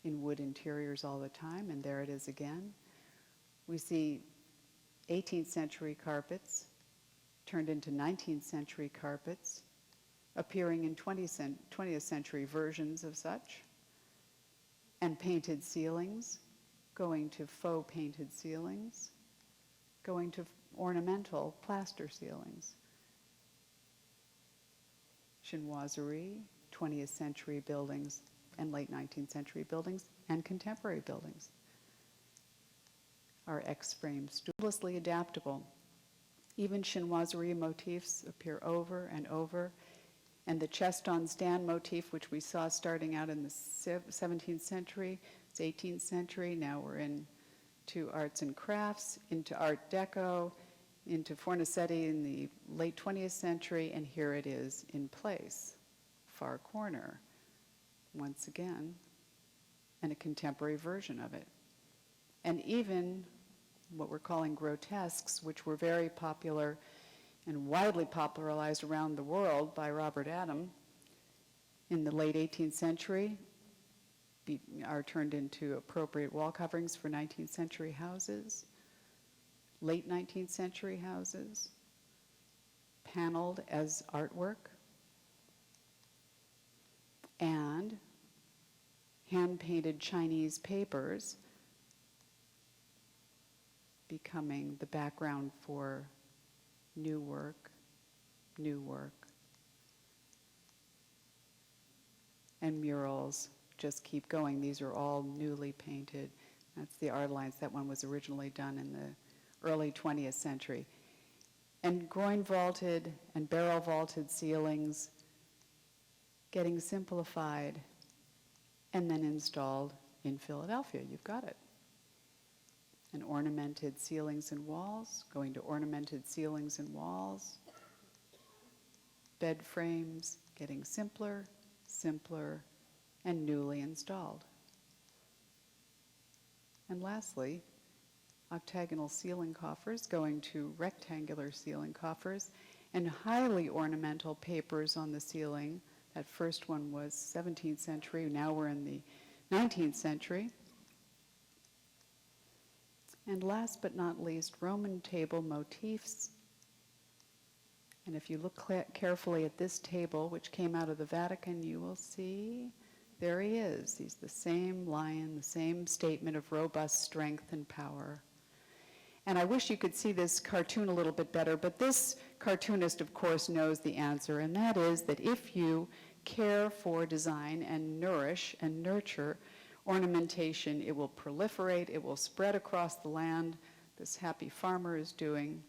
in wood interiors all the time, and there it is again. We see 18th century carpets turned into 19th century carpets, appearing in 20th century versions of such, and painted ceilings, going to faux painted ceilings, going to ornamental plaster ceilings. Chinoiserie, 20th century buildings, and late 19th century buildings, and contemporary buildings. Our X-frames, endlessly adaptable. Even chinoiserie motifs appear over and over, and the chest on stand motif, which we saw starting out in the 17th century, it's 18th century, now we're into arts and crafts, into Art Deco, into Fornasetti in the late 20th century, and here it is in place, far corner, once again, and a contemporary version of it. And even what we're calling grotesques, which were very popular and widely popularized around the world by Robert Adam in the late 18th century, are turned into appropriate wall coverings for 19th century houses, late 19th century houses, paneled as artwork, and hand-painted Chinese papers becoming the background for new work, and murals just keep going. These are all newly painted. That's the Art Alliance. That one was originally done in the early 20th century. And groin vaulted and barrel vaulted ceilings getting simplified, and then installed in Philadelphia. You've got it. And ornamented ceilings and walls, going to ornamented ceilings and walls. Bed frames getting simpler, simpler, and newly installed. And lastly, octagonal ceiling coffers going to rectangular ceiling coffers, and highly ornamental papers on the ceiling. That first one was 17th century, now we're in the 19th century. And last but not least, Roman table motifs. And if you look carefully at this table, which came out of the Vatican, you will see there he is. He's the same lion, the same statement of robust strength and power. And I wish you could see this cartoon a little bit better, but this cartoonist, of course, knows the answer, and that is that if you care for design and nourish and nurture ornamentation, it will proliferate, it will spread across the land. This happy farmer is doing.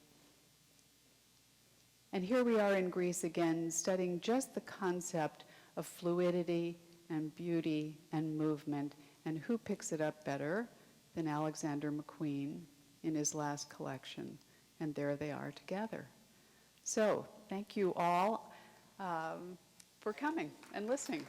And here we are in Greece again, studying just the concept of fluidity and beauty and movement. And who picks it up better than Alexander McQueen in his last collection? And there they are together. So thank you all for coming and listening.